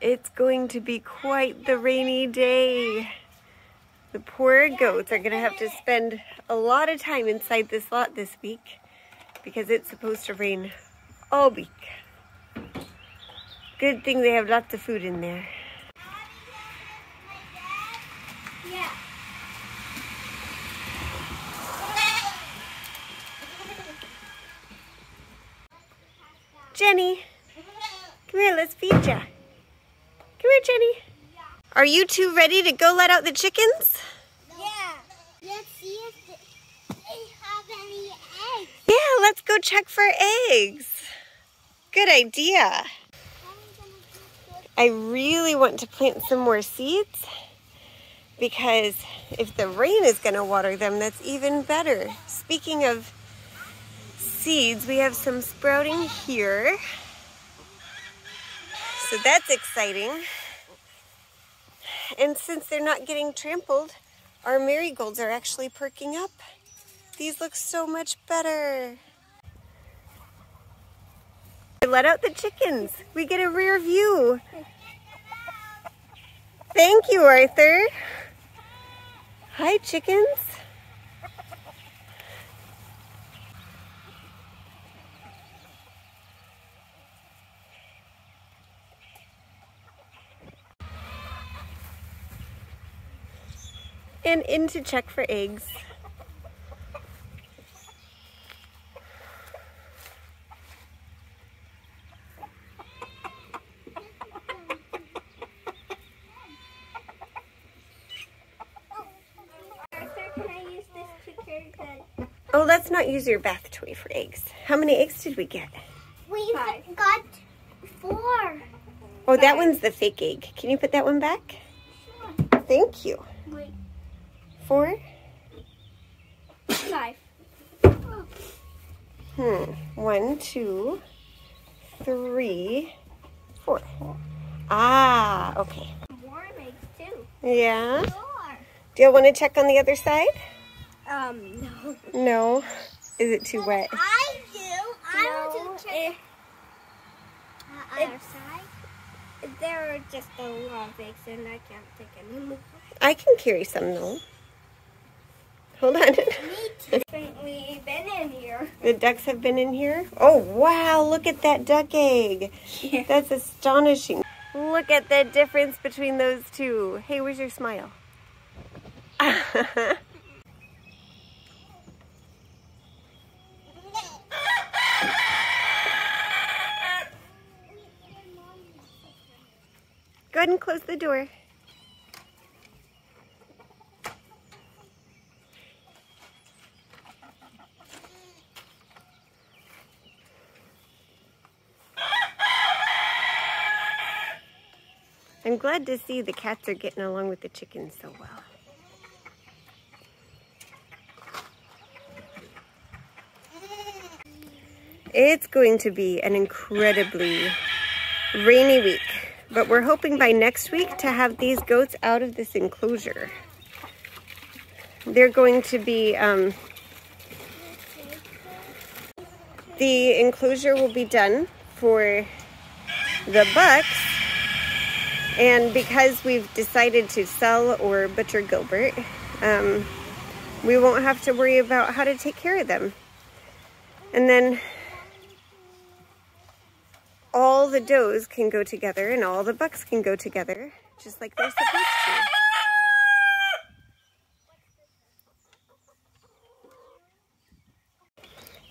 It's going to be quite the rainy day. The poor goats are going to have to spend a lot of time inside this lot this week because it's supposed to rain all week. Good thing they have lots of food in there. Yeah. Jenny, come here, let's feed ya. Come here, Jenny. Are you two ready to go let out the chickens? Yeah. Let's see if they have any eggs. Yeah, let's go check for eggs. Good idea. I really want to plant some more seeds because if the rain is going to water them, that's even better. Speaking of seeds, we have some sprouting here. So that's exciting. And since they're not getting trampled, our marigolds are actually perking up. These look so much better. Let out the chickens. We get a rear view. Thank you, Arthur. Hi, chickens. And in to check for eggs. Oh, let's not use your bath toy for eggs. How many eggs did we get? We got 4. Oh, that one's the fake egg. Can you put that one back? Sure. Thank you. Wait. 4? 5. 1, 2, 3, 4. Ah, okay. More eggs too. Yeah? Sure. Do you want to check on the other side? No. No? Is it too wet? I do. I want to check the other side. There are just a lot of eggs and I can't take any more. I can carry some though. Hold on. Me too. We've been in here. The ducks have been in here? Oh, wow. Look at that duck egg. Yeah. That's astonishing. Look at the difference between those two. Hey, where's your smile? Go ahead and close the door. I'm glad to see the cats are getting along with the chickens so well. It's going to be an incredibly rainy week, but we're hoping by next week to have these goats out of this enclosure. They're going to be, the enclosure will be done for the bucks, and because we've decided to sell or butcher Gilbert, we won't have to worry about how to take care of them. And then all the does can go together and all the bucks can go together, just like they're supposed to.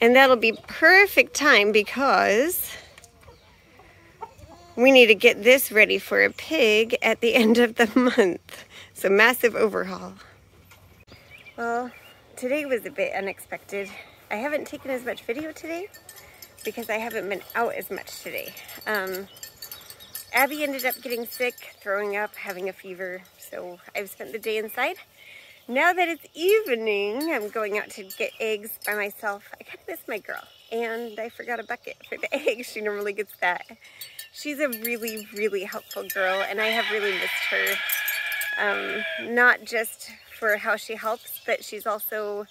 And that'll be perfect time because we need to get this ready for a pig at the end of the month. So massive overhaul. Well, today was a bit unexpected. I haven't taken as much video today because I haven't been out as much today. Abby ended up getting sick, throwing up, having a fever, so I've spent the day inside. Now that it's evening, I'm going out to get eggs by myself. I kind of miss my girl, and I forgot a bucket for the eggs. She normally gets that. She's a really, really helpful girl, and I have really missed her. Not just for how she helps, but she's also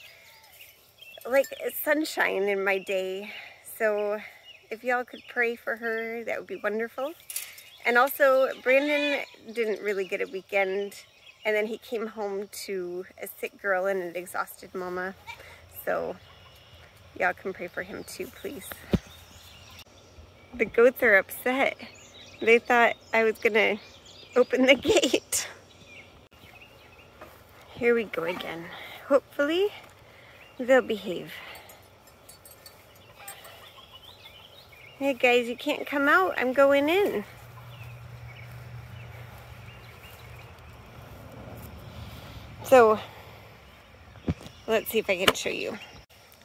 like sunshine in my day. So if y'all could pray for her, that would be wonderful. And also, Brandon didn't really get a weekend, and then he came home to a sick girl and an exhausted mama. So, y'all can pray for him too, please. The goats are upset. They thought I was gonna open the gate. Here we go again. Hopefully, they'll behave. Hey guys, you can't come out. I'm going in. So, let's see if I can show you.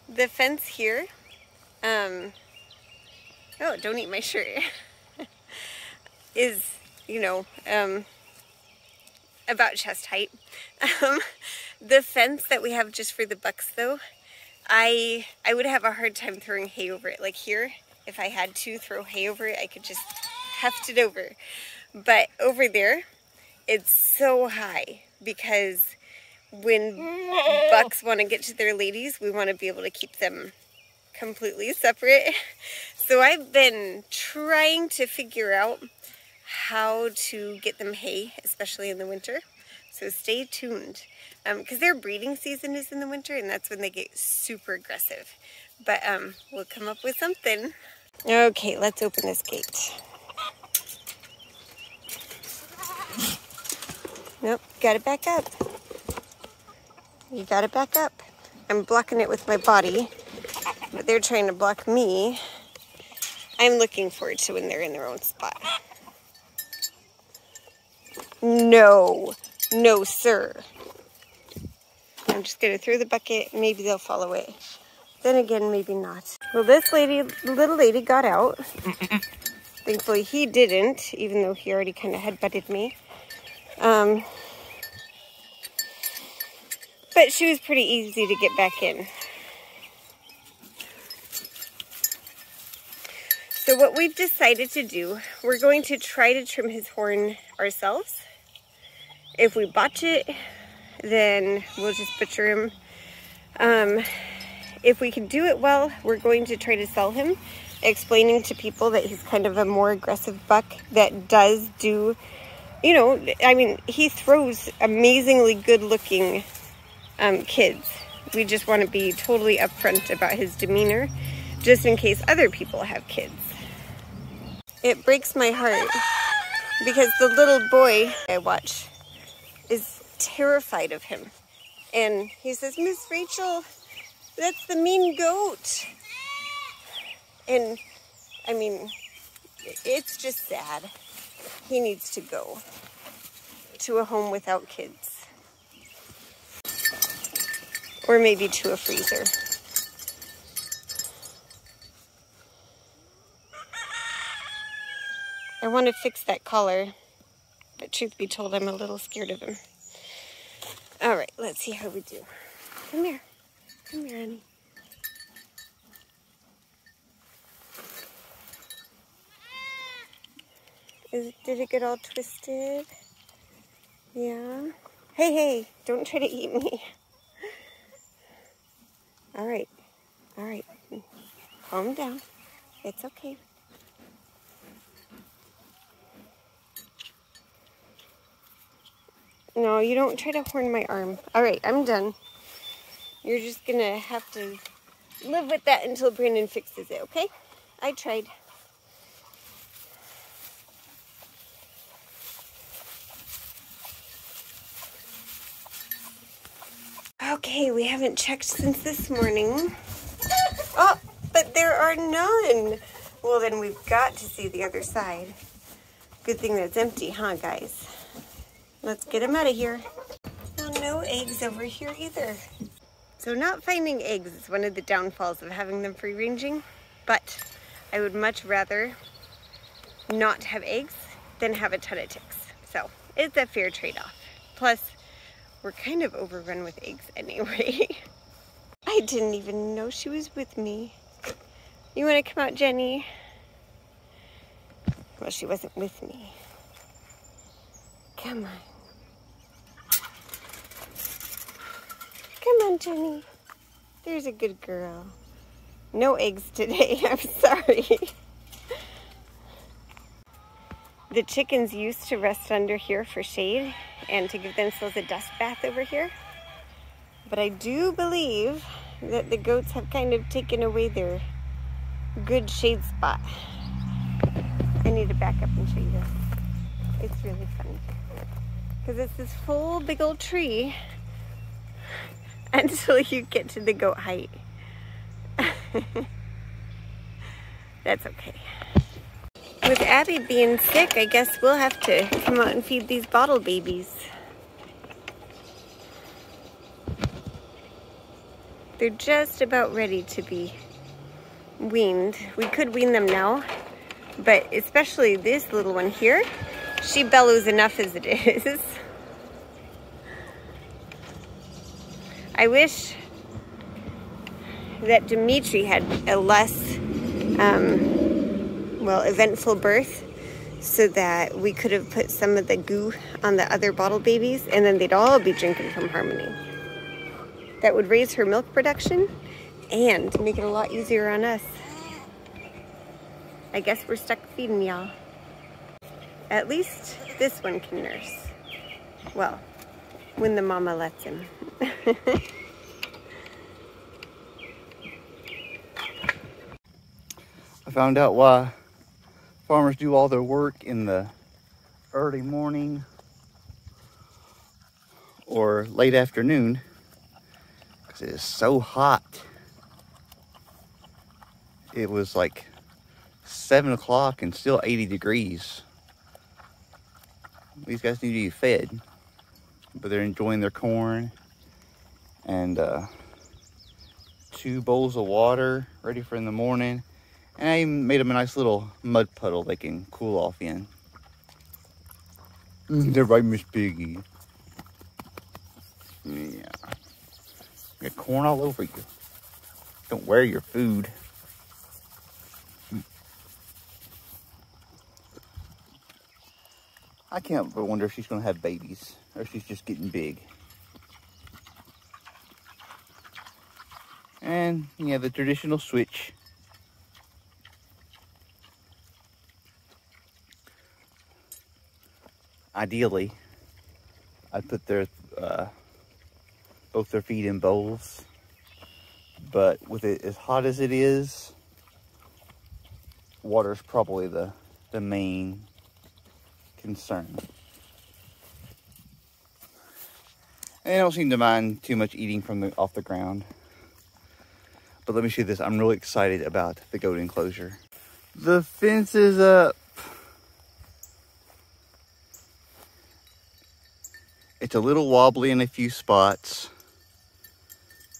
The fence here, oh, don't eat my shirt, is, you know, about chest height. The fence that we have just for the bucks though, I would have a hard time throwing hay over it. Like here, if I had to throw hay over it, I could just heft it over. But over there, it's so high because when bucks want to get to their ladies, we want to be able to keep them completely separate. So I've been trying to figure out how to get them hay, especially in the winter. So stay tuned, because their breeding season is in the winter, and that's when they get super aggressive. But we'll come up with something. Okay, let's open this gate. Nope, gotta back up. You gotta back up. I'm blocking it with my body, but they're trying to block me. I'm looking forward to when they're in their own spot. No, no sir. I'm just gonna throw the bucket, maybe they'll follow it. Then again, maybe not. Well, this little lady got out. Thankfully he didn't, even though he already kind of headbutted me. But she was pretty easy to get back in. So what we've decided to do, we're going to try to trim his horn ourselves. If we botch it, then we'll just butcher him. If we can do it well, we're going to try to sell him, explaining to people that he's kind of a more aggressive buck that does do, you know, I mean, he throws amazingly good looking kids. We just want to be totally upfront about his demeanor, just in case other people have kids. It breaks my heart because the little boy I watch is terrified of him. And he says, "Miss Rachel, that's the mean goat." And I mean, it's just sad. He needs to go to a home without kids. Or maybe to a freezer. I want to fix that collar, but truth be told, I'm a little scared of him. All right, let's see how we do. Come here. Come here, honey. Did it get all twisted? Yeah. Hey, hey, don't try to eat me. All right. All right. Calm down. It's okay. No, you don't try to horn my arm. All right, I'm done. You're just gonna have to live with that until Brandon fixes it, okay? I tried. Okay, we haven't checked since this morning. Oh, but there are none. Well, then we've got to see the other side. Good thing that's empty, huh, guys? Let's get him out of here. Well, no eggs over here either. So not finding eggs is one of the downfalls of having them free-ranging, but I would much rather not have eggs than have a ton of ticks. So it's a fair trade-off. Plus, we're kind of overrun with eggs anyway. I didn't even know she was with me. You want to come out, Jenny? Well, she wasn't with me. Come on. Come on, Jenny. There's a good girl. No eggs today. I'm sorry. The chickens used to rest under here for shade and to give themselves a dust bath over here. But I do believe that the goats have kind of taken away their good shade spot. I need to back up and show you this. It's really funny. Because it's this full big old tree until you get to the goat height. That's okay. With Abby being sick, I guess we'll have to come out and feed these bottle babies. They're just about ready to be weaned. We could wean them now, but especially this little one here, she bellows enough as it is. I wish that Dimitri had a less, well, eventful birth so that we could have put some of the goo on the other bottle babies and then they'd all be drinking from Harmony. That would raise her milk production and make it a lot easier on us. I guess we're stuck feeding y'all. At least this one can nurse. Well, when the mama lets him. I found out why farmers do all their work in the early morning or late afternoon, because it is so hot. It was like 7 o'clock and still 80 degrees. These guys need to be fed, but they're enjoying their corn and 2 bowls of water ready for in the morning. And I even made them a nice little mud puddle they can cool off in. They're right, Miss Piggy. Yeah. Got corn all over you. Don't wear your food. I can't but wonder if she's going to have babies or if she's just getting big. And, yeah, the traditional switch. Ideally, I'd put their both their feet in bowls, but with it as hot as it is, water's probably the main concern. And I don't seem to mind too much eating from off the ground. But let me show you this. I'm really excited about the goat enclosure. The fence is up. It's a little wobbly in a few spots,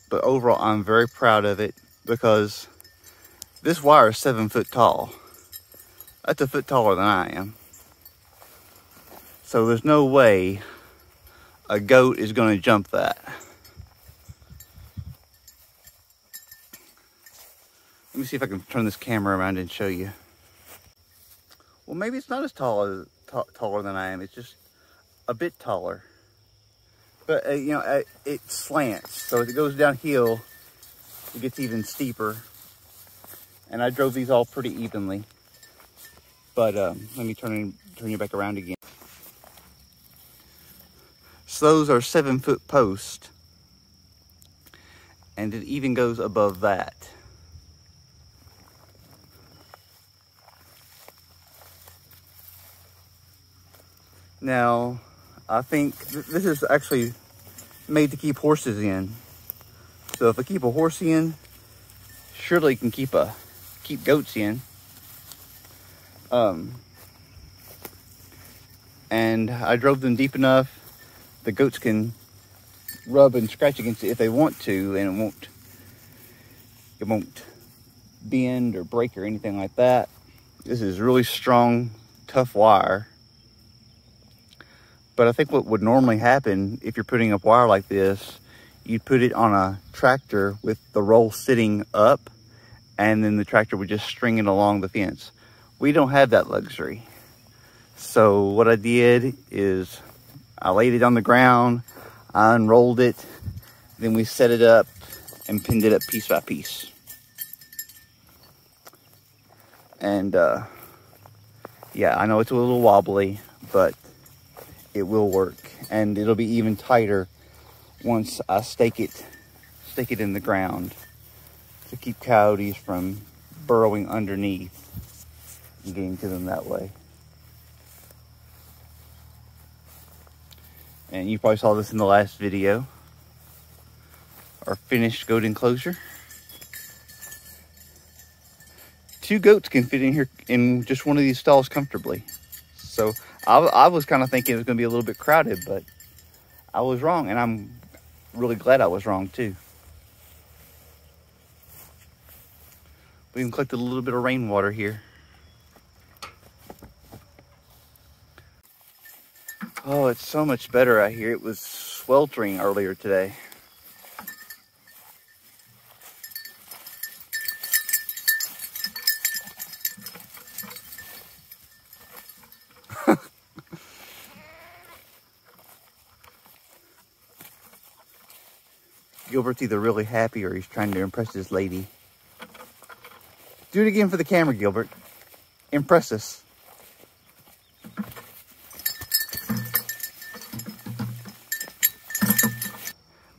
but overall I'm very proud of it because this wire is 7 foot tall. That's a foot taller than I am. So there's no way a goat is going to jump that. Let me see if I can turn this camera around and show you. Well, maybe it's not as taller than I am. It's just a bit taller. But, you know, it slants. So as it goes downhill, it gets even steeper. And I drove these all pretty evenly. But let me turn you back around again. So those are 7 foot posts. And it even goes above that. Now, I think this is actually made to keep horses in. So if I keep a horse in, surely you can keep goats in. And I drove them deep enough. The goats can rub and scratch against it if they want to, and it won't bend or break or anything like that. This is really strong, tough wire. But I think what would normally happen if you're putting up wire like this, you'd put it on a tractor with the roll sitting up, and then the tractor would just string it along the fence. We don't have that luxury. So what I did is I laid it on the ground, I unrolled it, then we set it up and pinned it up piece by piece. And Yeah, I know it's a little wobbly, but it will work. And it'll be even tighter once I stake it in the ground to keep coyotes from burrowing underneath and getting to them that way. And you probably saw this in the last video, our finished goat enclosure. 2 goats can fit in here in just one of these stalls comfortably. So I was kind of thinking it was going to be a little bit crowded, but I was wrong, and I'm really glad I was wrong too. We even collected a little bit of rainwater here. Oh, it's so much better out here. It was sweltering earlier today. Gilbert's either really happy or he's trying to impress his lady. Do it again for the camera, Gilbert. Impress us.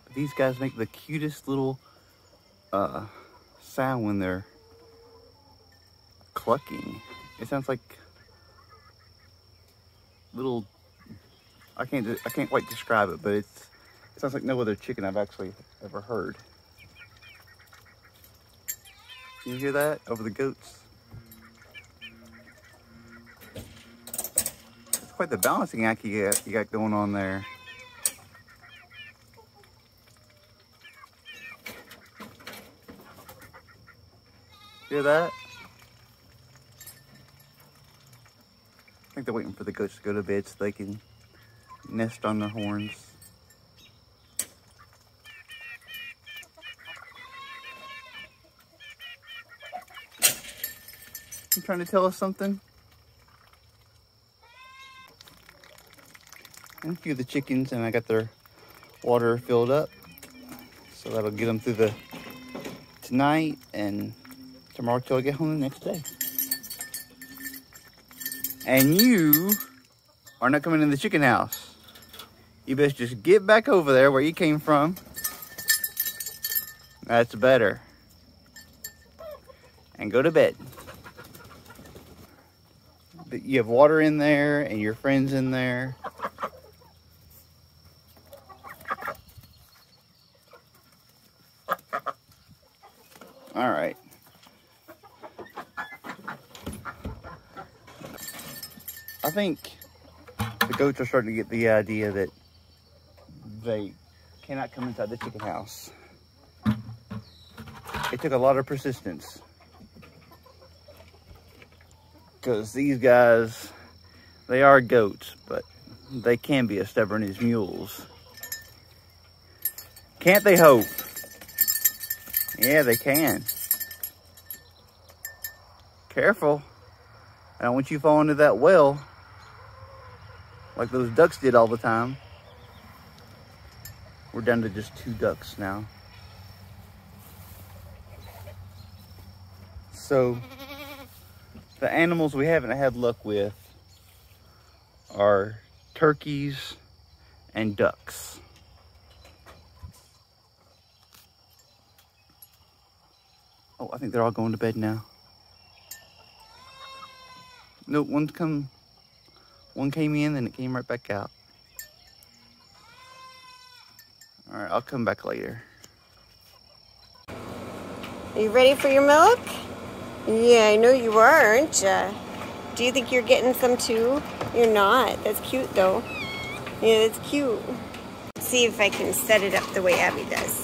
But these guys make the cutest little sound when they're clucking. It sounds like little, I can't quite describe it, but it sounds like no other chicken I've actually ever heard. Can you hear that over the goats? It's quite the balancing act you got going on there. Hear that? I think they're waiting for the goats to go to bed so they can nest on their horns. You trying to tell us something? And a few of the chickens, and I got their water filled up, so that'll get them through the tonight and tomorrow till I get home the next day. And you are not coming in the chicken house. You best just get back over there where you came from. That's better. And go to bed. But you have water in there and your friends in there. All right. I think the goats are starting to get the idea that they cannot come inside the chicken house. It took a lot of persistence, because these guys, they are goats, but they can be as stubborn as mules. Can't they hope? Yeah, they can. Careful. I don't want you to fall into that well like those ducks did all the time. We're down to just 2 ducks now. So the animals we haven't had luck with are turkeys and ducks. Oh, I think they're all going to bed now. Nope, one came in and it came right back out. All right, I'll come back later. Are you ready for your milk? Yeah, I know you are, aren't you? Do you think you're getting some too? You're not. That's cute though. Yeah, that's cute. Let's see if I can set it up the way Abby does.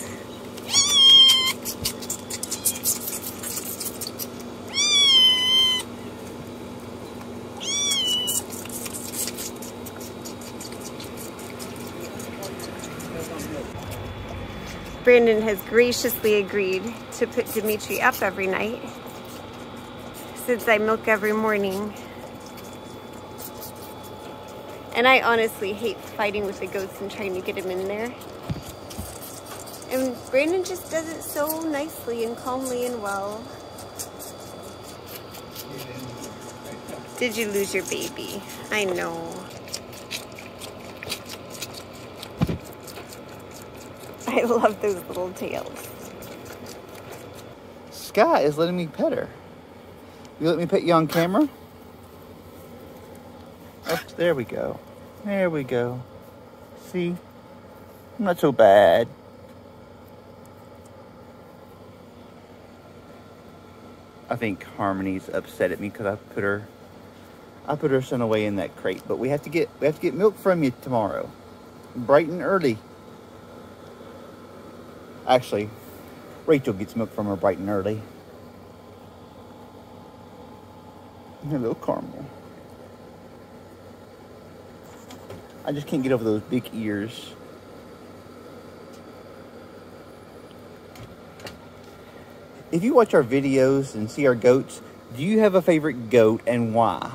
Brandon has graciously agreed to put Dimitri up every night since I milk every morning. And I honestly hate fighting with the goats and trying to get him in there. And Brandon just does it so nicely and calmly and well. Did you lose your baby? I know. I love those little tails. Sky is letting me pet her. You let me pet you on camera? Oh, there we go. There we go. See? Not so bad. I think Harmony's upset at me because I put her son away in that crate. But we have to get milk from you tomorrow, bright and early. Actually, Rachel gets milk from her bright and early. Hello, Caramel. I just can't get over those big ears. If you watch our videos and see our goats, do you have a favorite goat and why?